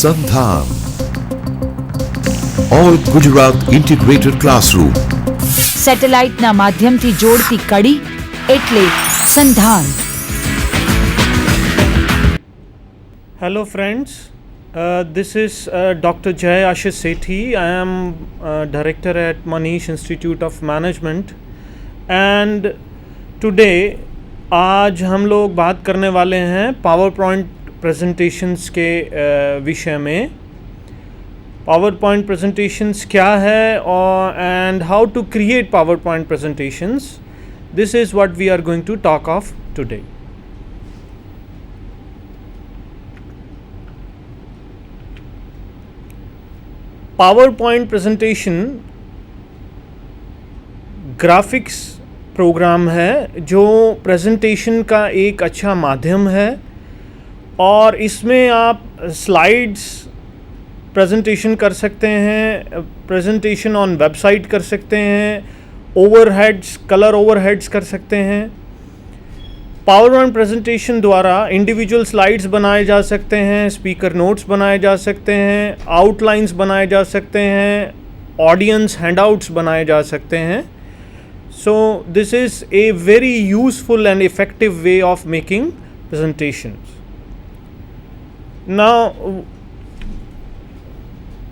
સંધાન all Gujarat integrated classroom સેટેલાઇટના માધ્યમથી જોડતી કડી એટલે સંધાન. Hello friends, this is Dr. Jay Ashish Sethi. I am director at Manish Institute of Management and today आज हम लोग बात करने वाले हैं पावर पॉइंट प्रेजेंटेशंस के विषय में. पावर पॉइंट प्रेजेंटेशंस क्या है और and how to create PowerPoint presentations. This is what we are going to talk of today. PowerPoint presentation graphics program है जो प्रेजेंटेशन का एक अच्छा माध्यम है और इसमें आप स्लाइड्स प्रेजेंटेशन कर सकते हैं, प्रेजेंटेशन ऑन वेबसाइट कर सकते हैं, ओवरहेड्स कलर ओवरहेड्स कर सकते हैं. पावर पॉइंट प्रेजेंटेशन द्वारा इंडिविजुअल स्लाइड्स बनाए जा सकते हैं, स्पीकर नोट्स बनाए जा सकते हैं, आउटलाइंस बनाए जा सकते हैं, ऑडियंस हैंडआउट्स बनाए जा सकते हैं. So this is a very useful and effective way of making presentations. Now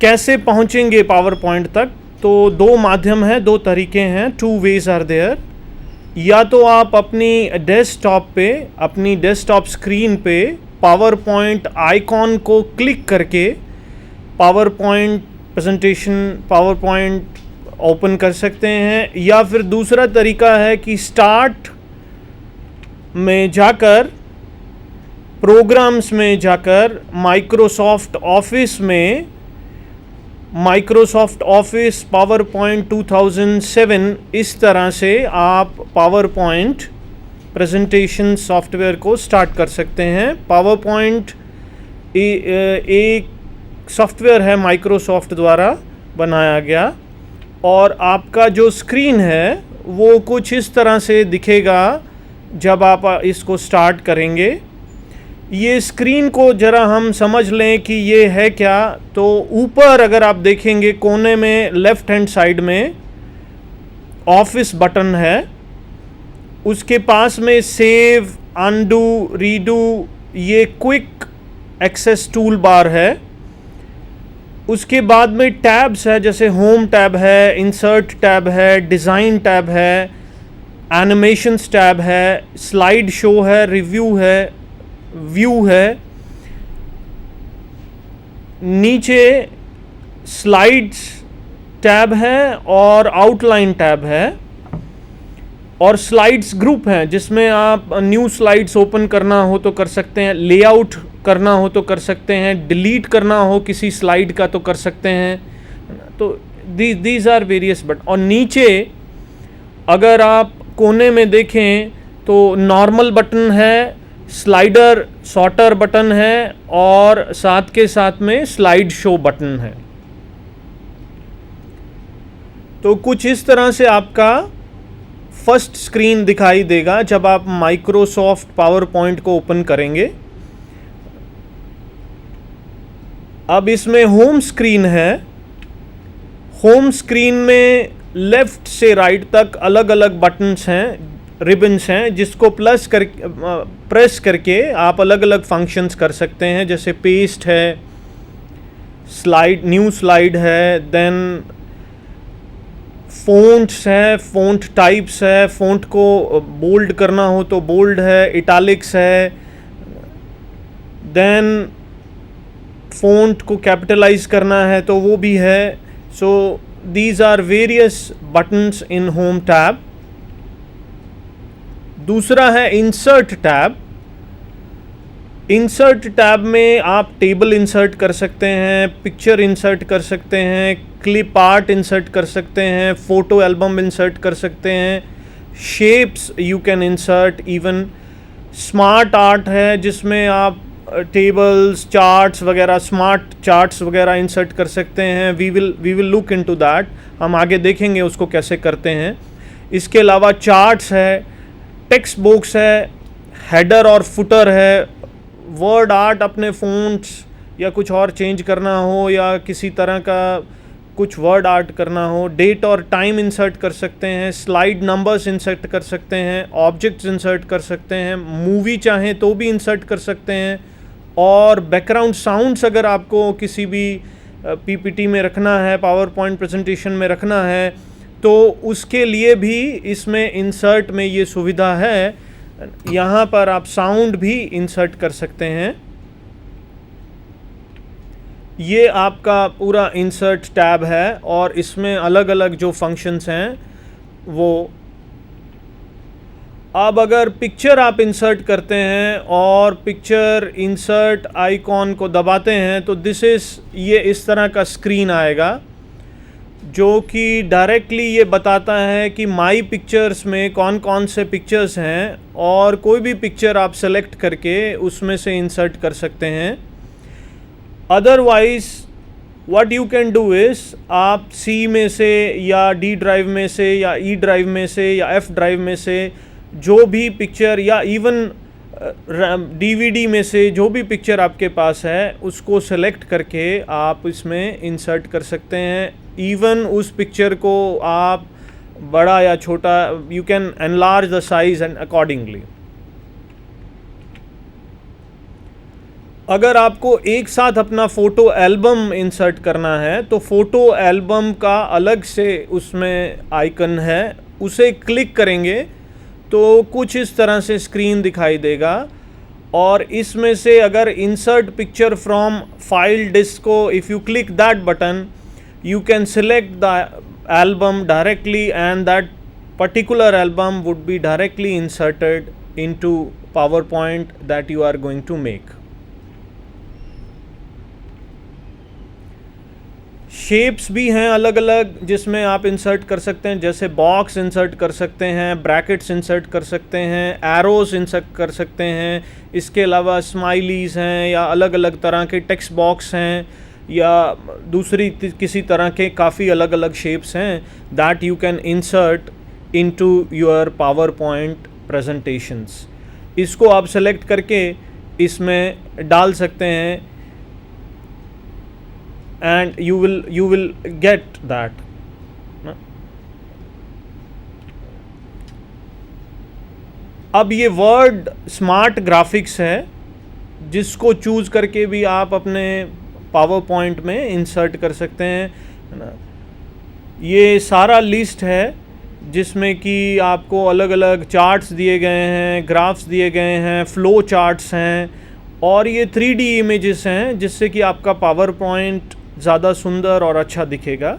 कैसे पहुंचेंगे पावर पॉइंट तक? तो दो माध्यम हैं, दो तरीके हैं. 2 ways are there. या तो आप अपनी डेस्कटॉप पे, अपनी डेस्कटॉप स्क्रीन पे पावर पॉइंट आइकॉन को क्लिक करके power point presentation, power point open कर सकते हैं. या फिर दूसरा तरीका है कि स्टार्ट में जाकर, प्रोग्राम्स में जाकर, माइक्रोसॉफ्ट ऑफिस में, माइक्रोसॉफ्ट ऑफिस पावर पॉइंट 2007 इस तरह से आप पावर पॉइंट प्रेजेंटेशन सॉफ्टवेयर को स्टार्ट कर सकते हैं. पावर पॉइंट एक सॉफ्टवेयर है माइक्रोसॉफ्ट द्वारा बनाया गया और आपका जो स्क्रीन है वो कुछ इस तरह से दिखेगा जब आप इसको स्टार्ट करेंगे. ये स्क्रीन को ज़रा हम समझ लें कि ये है क्या. तो ऊपर अगर आप देखेंगे कोने में लेफ़्ट हैंड साइड में ऑफिस बटन है, उसके पास में सेव, अनडू, रीडू, ये क्विक एक्सेस टूल बार है. उसके बाद में टैब्स है, जैसे होम टैब है, इंसर्ट टैब है, डिज़ाइन टैब है, एनिमेशंस टैब है, स्लाइड शो है, रिव्यू है, व्यू है. नीचे स्लाइड्स टैब है और आउटलाइन टैब है और स्लाइड्स ग्रुप हैं जिसमें आप न्यू स्लाइड्स ओपन करना हो तो कर सकते हैं, लेआउट करना हो तो कर सकते हैं, डिलीट करना हो किसी स्लाइड का तो कर सकते हैं. तो दीज आर वेरियस बट. और नीचे अगर आप कोने में देखें तो नॉर्मल बटन है, स्लाइडर सॉर्टर बटन है और साथ के साथ में स्लाइड शो बटन है. तो कुछ इस तरह से आपका फर्स्ट स्क्रीन दिखाई देगा जब आप माइक्रोसॉफ्ट पावर पॉइंट को ओपन करेंगे. अब इसमें होम स्क्रीन है. होम स्क्रीन में लेफ्ट से राइट तक अलग अलग बटन्स हैं, रिबन्स हैं, जिसको प्रेस करके आप अलग अलग फंक्शंस कर सकते हैं. जैसे पेस्ट है, स्लाइड, न्यू स्लाइड है, देन फ़ॉन्ट्स है, फ़ॉन्ट टाइप्स है, फ़ॉन्ट को बोल्ड करना हो तो बोल्ड है, इटालिक्स है, देन फ़ॉन्ट को कैपिटलाइज करना है तो वो भी है. So these are various buttons in home tab. दूसरा है इंसर्ट टैब. इंसर्ट टैब में आप टेबल इंसर्ट कर सकते हैं, पिक्चर इंसर्ट कर सकते हैं, क्लिप आर्ट इंसर्ट कर सकते हैं, फ़ोटो एल्बम इंसर्ट कर सकते हैं, shapes you can insert, even smart art है जिसमें आप टेबल्स, चार्ट्स वगैरह, स्मार्ट चार्ट्स वगैरह इंसर्ट कर सकते हैं. We will look into that. हम आगे देखेंगे उसको कैसे करते हैं. इसके अलावा चार्ट्स है, टेक्स्ट बॉक्स है, हेडर और फुटर है, वर्ड आर्ट अपने फ़ॉन्ट्स या कुछ और चेंज करना हो या किसी तरह का कुछ वर्ड आर्ट करना हो, डेट और टाइम इंसर्ट कर सकते हैं, स्लाइड नंबर्स इंसर्ट कर सकते हैं, ऑब्जेक्ट्स इंसर्ट कर सकते हैं, मूवी चाहें तो भी इंसर्ट कर सकते हैं, और बैकग्राउंड साउंड्स अगर आपको किसी भी पीपीटी में रखना है, पावर पॉइंट प्रेजेंटेशन में रखना है, तो उसके लिए भी इसमें इंसर्ट में ये सुविधा है। यहाँ पर आप साउंड भी इंसर्ट कर सकते हैं। ये आपका पूरा इंसर्ट टैब है और इसमें अलग अलग जो फंक्शंस हैं वो, अब अगर पिक्चर आप इंसर्ट करते हैं और पिक्चर इंसर्ट आइकॉन को दबाते हैं तो ये इस तरह का स्क्रीन आएगा जो कि डायरेक्टली ये बताता है कि माई पिक्चर्स में कौन कौन से पिक्चर्स हैं और कोई भी पिक्चर आप सेलेक्ट करके उसमें से इंसर्ट कर सकते हैं। Otherwise what you can do is आप C में से या D ड्राइव में से या E ड्राइव में से या F ड्राइव में से जो भी पिक्चर या इवन DVD में से जो भी पिक्चर आपके पास है उसको सेलेक्ट करके आप इसमें इंसर्ट कर सकते हैं। इवन उस पिक्चर को आप बड़ा या छोटा, you can enlarge the size and accordingly. अगर आपको एक साथ अपना फ़ोटो एल्बम इंसर्ट करना है तो फ़ोटो एल्बम का अलग से उसमें आइकन है, उसे क्लिक करेंगे तो कुछ इस तरह से स्क्रीन दिखाई देगा और इसमें से अगर insert picture from file disk को, if you click that button you can select the album directly and that particular album would be directly inserted into PowerPoint that you are going to make. Shapes भी हैं अलग अलग जिसमें आप insert कर सकते हैं, जैसे बॉक्स इंसर्ट कर सकते हैं, ब्रैकेट्स इंसर्ट कर सकते हैं, एरोस इंसर्ट कर सकते हैं। इसके अलावा स्माइलीज़ हैं या अलग अलग तरह के टेक्स्ट बॉक्स हैं या दूसरी किसी तरह के काफ़ी अलग अलग शेप्स हैं that you can insert into your power point presentations. इसको आप सेलेक्ट करके इसमें डाल सकते हैं and you will get that. अब ये वर्ड स्मार्ट ग्राफिक्स है जिसको चूज़ करके भी आप अपने पावर पॉइंट में इंसर्ट कर सकते हैं। ये सारा लिस्ट है जिसमें कि आपको अलग अलग चार्ट्स दिए गए हैं, ग्राफ्स दिए गए हैं, फ्लो चार्ट्स हैं और ये 3D इमेजेस हैं जिससे कि आपका पावर पॉइंट ज़्यादा सुंदर और अच्छा दिखेगा।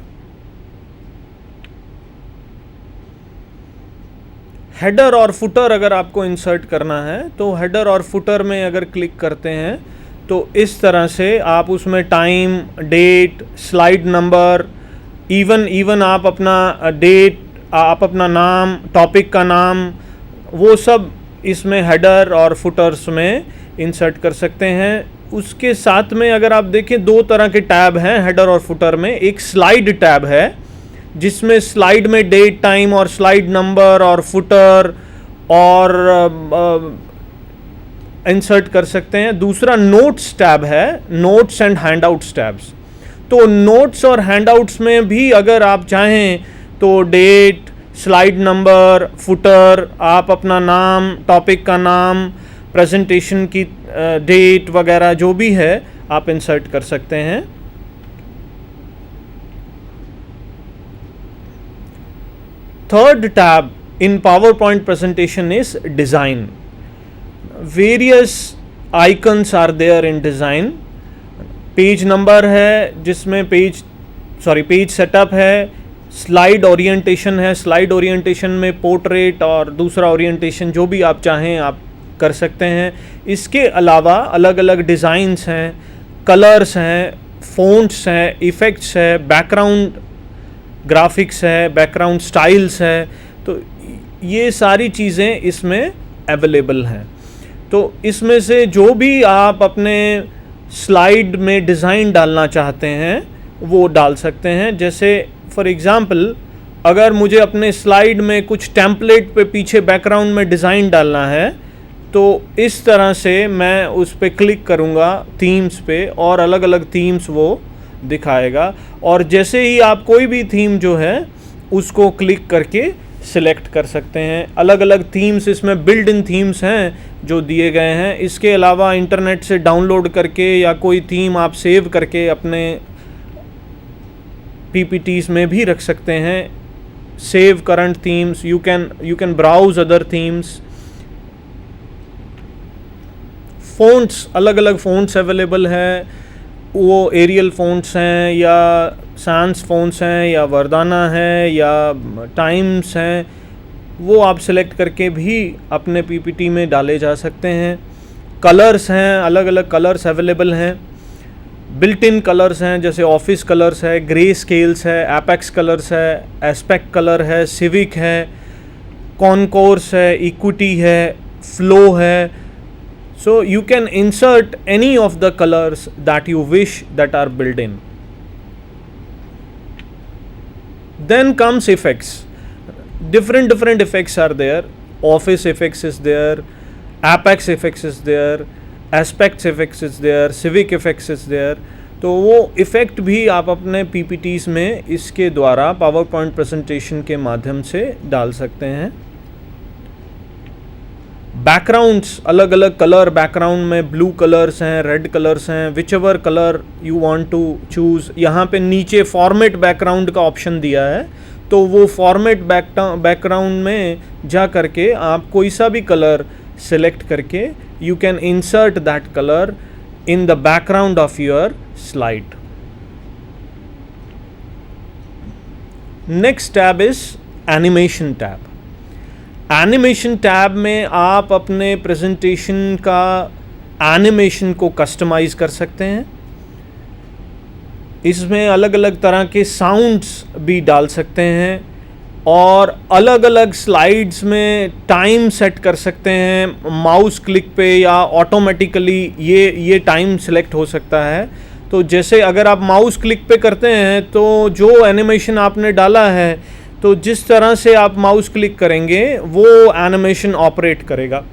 हेडर और फुटर अगर आपको इंसर्ट करना है तो हेडर और फुटर में अगर क्लिक करते हैं तो इस तरह से आप उसमें time, date, slide number, even आप अपना डेट, आप अपना नाम, टॉपिक का नाम, वो सब इसमें हेडर और फुटर्स में इंसर्ट कर सकते हैं। उसके साथ में अगर आप देखें दो तरह के टैब हैं हेडर और फुटर में। एक स्लाइड टैब है जिसमें स्लाइड में डेट, टाइम और स्लाइड नंबर और फुटर और इंसर्ट कर सकते हैं। दूसरा नोट्स टैब है, नोट्स एंड हैंडआउट्स टैब्स। तो नोट्स और हैंडआउट्स में भी अगर आप चाहें तो डेट, स्लाइड नंबर, फुटर, आप अपना नाम, टॉपिक का नाम, प्रेजेंटेशन की डेट वगैरह जो भी है आप इंसर्ट कर सकते हैं। Third tab in PowerPoint presentation is design. Various icons are there in design. Page number है जिसमें पेज सेटअप है, स्लाइड ओरिएंटेशन है, स्लाइड ओरिएंटेशन में पोर्ट्रेट और दूसरा ओरिएंटेशन जो भी आप चाहें आप कर सकते हैं। इसके अलावा अलग अलग डिज़ाइंस हैं, कलर्स हैं, फ़ॉन्ट्स हैं, इफ़ेक्ट्स है, बैकग्राउंड ग्राफिक्स है, बैकग्राउंड स्टाइल्स है। तो ये सारी चीज़ें इसमें अवेलेबल हैं। तो इसमें से जो भी आप अपने स्लाइड में डिज़ाइन डालना चाहते हैं वो डाल सकते हैं। जैसे फॉर एग्ज़ाम्पल अगर मुझे अपने स्लाइड में कुछ टेम्पलेट पे पीछे बैकग्राउंड में डिज़ाइन डालना है तो इस तरह से मैं उस पर क्लिक करूँगा थीम्स पे और अलग अलग थीम्स वो दिखाएगा। और जैसे ही आप कोई भी थीम जो है उसको क्लिक करके सिलेक्ट कर सकते हैं। अलग अलग थीम्स इसमें बिल्ड इन थीम्स हैं जो दिए गए हैं। इसके अलावा इंटरनेट से डाउनलोड करके या कोई थीम आप सेव करके अपने PPTs में भी रख सकते हैं। Save current themes, you can browse other themes. Fonts, अलग अलग फ़ॉन्ट्स अवेलेबल है, वो एरियल फ़ॉन्ट्स हैं या सैंस फ़ॉन्ट्स हैं या वर्दाना है या टाइम्स हैं, वो आप सेलेक्ट करके भी अपने PPT में डाले जा सकते हैं। कलर्स हैं, अलग अलग कलर्स अवेलेबल हैं। बिल्ट इन कलर्स हैं जैसे ऑफिस कलर्स है, ग्रे स्केल्स है, एपेक्स कलर्स है, एस्पेक्ट कलर है, सिविक है, कॉनकोर्स है, इक्विटी है, फ्लो है। So you can insert any of the colors that you wish that are built in. Then comes effects. Different effects are there. Office effects is there, Apex effects is there, Aspects effects is there, Civic effects is there. तो वो effect भी आप अपने PPTs में इसके द्वारा PowerPoint presentation के माध्यम से डाल सकते हैं। बैकग्राउंड्स, अलग अलग कलर बैकग्राउंड में ब्लू कलर्स हैं, रेड कलर्स हैं, whichever colour you want to choose. यहाँ पे नीचे फॉर्मेट बैकग्राउंड का ऑप्शन दिया है, तो वो फॉर्मेट बैकग्राउंड में जा करके आप कोई सा भी कलर सेलेक्ट करके you can insert that colour in the background of your slide. Next tab is animation tab. Animation tab में आप अपने प्रेजेंटेशन का एनिमेशन को कस्टमाइज़ कर सकते हैं। इसमें अलग अलग तरह के साउंड्स भी डाल सकते हैं और अलग अलग स्लाइड्स में टाइम सेट कर सकते हैं। माउस क्लिक पे या ऑटोमेटिकली ये टाइम सेलेक्ट हो सकता है। तो जैसे अगर आप माउस क्लिक पे करते हैं तो जो एनिमेशन आपने डाला है, तो जिस तरह से आप माउस क्लिक करेंगे वो एनिमेशन ऑपरेट करेगा।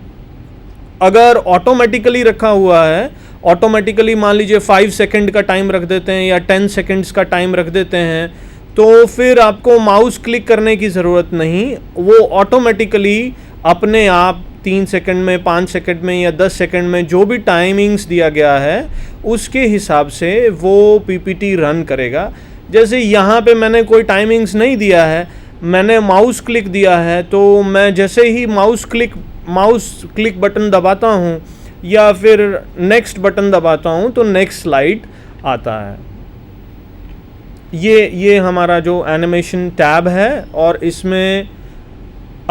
अगर ऑटोमेटिकली रखा हुआ है, ऑटोमेटिकली मान लीजिए 5 सेकंड का टाइम रख देते हैं या 10 सेकंड्स का टाइम रख देते हैं, तो फिर आपको माउस क्लिक करने की ज़रूरत नहीं, वो ऑटोमेटिकली अपने आप 3 सेकंड में, 5 सेकंड में या 10 सेकंड में जो भी टाइमिंग्स दिया गया है उसके हिसाब से वो PPT रन करेगा। जैसे यहाँ पे मैंने कोई टाइमिंग्स नहीं दिया है, मैंने माउस क्लिक दिया है, तो मैं जैसे ही माउस क्लिक बटन दबाता हूँ या फिर नेक्स्ट बटन दबाता हूँ तो नेक्स्ट स्लाइड आता है। ये हमारा जो एनिमेशन टैब है और इसमें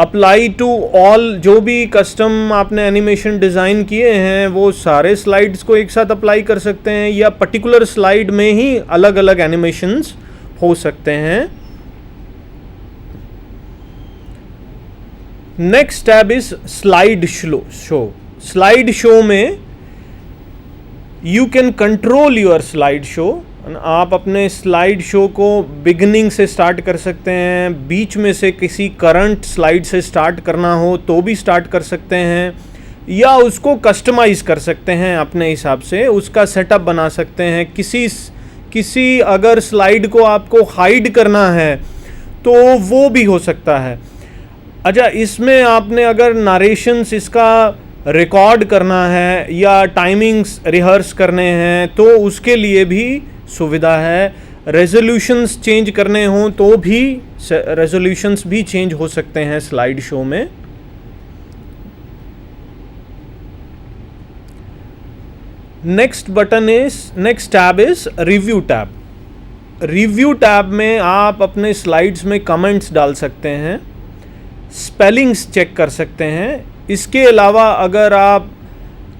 अप्लाई टू ऑल, जो भी कस्टम आपने एनिमेशन डिज़ाइन किए हैं वो सारे स्लाइड्स को एक साथ अप्लाई कर सकते हैं या पर्टिकुलर स्लाइड में ही अलग अलग एनिमेशंस हो सकते हैं। Next tab is slide show. Slide show में you can control your slide show. आप अपने स्लाइड शो को बिगिनिंग से स्टार्ट कर सकते हैं, बीच में से किसी करंट स्लाइड से स्टार्ट करना हो तो भी स्टार्ट कर सकते हैं, या उसको कस्टमाइज़ कर सकते हैं अपने हिसाब से, उसका सेटअप बना सकते हैं। किसी अगर स्लाइड को आपको हाइड करना है तो वो भी हो सकता है। अच्छा, इसमें आपने अगर नरेशंस इसका रिकॉर्ड करना है या टाइमिंग्स रिहर्स करने हैं तो उसके लिए भी सुविधा है। रेजोल्यूशंस चेंज करने हों तो भी रेजोल्यूशंस भी चेंज हो सकते हैं स्लाइड शो में। Next tab is review tab. Review tab में आप अपने स्लाइड्स में कमेंट्स डाल सकते हैं, स्पेलिंग्स चेक कर सकते हैं। इसके अलावा अगर आप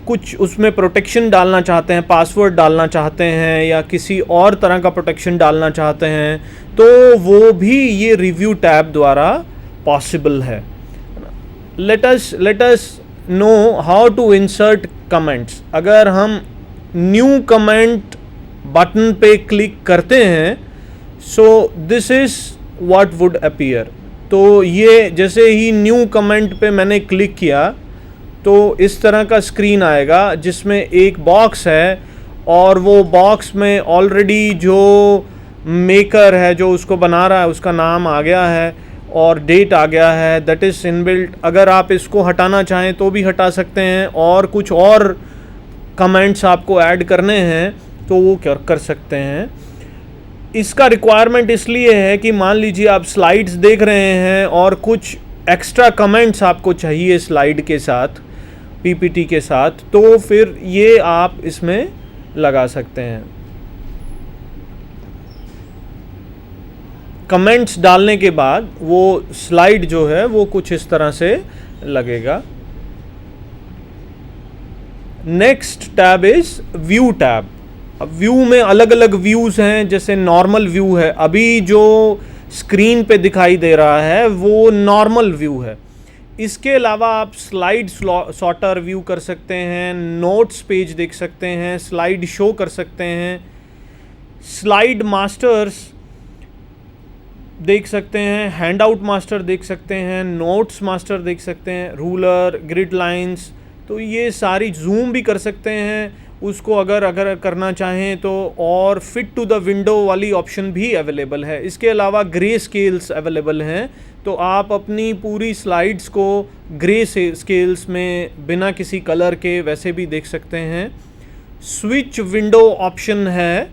कुछ उसमें प्रोटेक्शन डालना चाहते हैं, पासवर्ड डालना चाहते हैं या किसी और तरह का प्रोटेक्शन डालना चाहते हैं तो वो भी ये रिव्यू टैब द्वारा पॉसिबल है। Let us know how to insert comments. अगर हम न्यू कमेंट बटन पे क्लिक करते हैं, so this is what would appear. तो ये जैसे ही न्यू कमेंट पे मैंने क्लिक किया तो इस तरह का स्क्रीन आएगा जिसमें एक बॉक्स है और वो बॉक्स में ऑलरेडी जो मेकर है, जो उसको बना रहा है, उसका नाम आ गया है और डेट आ गया है, दैट इज़ इनबिल्ट। अगर आप इसको हटाना चाहें तो भी हटा सकते हैं और कुछ और कमेंट्स आपको ऐड करने हैं तो वो कर सकते हैं। इसका रिक्वायरमेंट इसलिए है कि मान लीजिए आप स्लाइड्स देख रहे हैं और कुछ एक्स्ट्रा कमेंट्स आपको चाहिए स्लाइड के साथ, पीपीटी के साथ, तो फिर ये आप इसमें लगा सकते हैं। कमेंट्स डालने के बाद वो स्लाइड जो है वो कुछ इस तरह से लगेगा। Next tab is view tab. अब व्यू में अलग अलग व्यूज़ हैं, जैसे नॉर्मल व्यू है, अभी जो स्क्रीन पे दिखाई दे रहा है वो नॉर्मल व्यू है। इसके अलावा आप स्लाइड सॉर्टर व्यू कर सकते हैं, नोट्स पेज देख सकते हैं, स्लाइड शो कर सकते हैं, स्लाइड मास्टर्स देख सकते हैं, हैंड आउट मास्टर देख सकते हैं, नोट्स मास्टर देख सकते हैं, रूलर, ग्रिड लाइंस, तो ये सारी जूम भी कर सकते हैं उसको अगर करना चाहें तो, और फिट टू द विंडो वाली ऑप्शन भी अवेलेबल है। इसके अलावा ग्रे स्केल्स अवेलेबल हैं, तो आप अपनी पूरी स्लाइड्स को ग्रे स्केल्स में बिना किसी कलर के वैसे भी देख सकते हैं। स्विच विंडो ऑप्शन है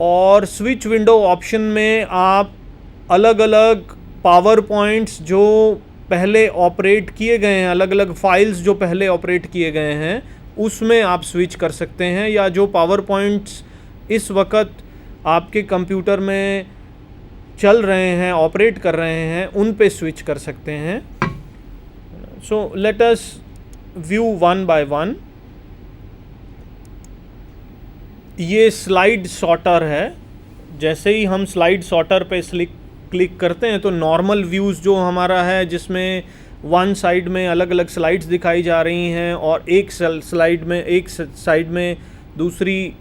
और स्विच विंडो ऑप्शन में आप अलग अलग पावर पॉइंट्स जो पहले ऑपरेट किए गए हैं, अलग अलग फाइल्स जो पहले ऑपरेट किए गए हैं उसमें आप स्विच कर सकते हैं, या जो पावर पॉइंट्स इस वक्त आपके कंप्यूटर में चल रहे हैं, ऑपरेट कर रहे हैं, उन पे स्विच कर सकते हैं। So let us view one by one. ये स्लाइड सॉर्टर है। जैसे ही हम स्लाइड सॉर्टर पे क्लिक करते हैं तो नॉर्मल व्यूज़ जो हमारा है, जिसमें वन साइड में अलग अलग स्लाइड्स दिखाई जा रही हैं और एक साइड में दूसरी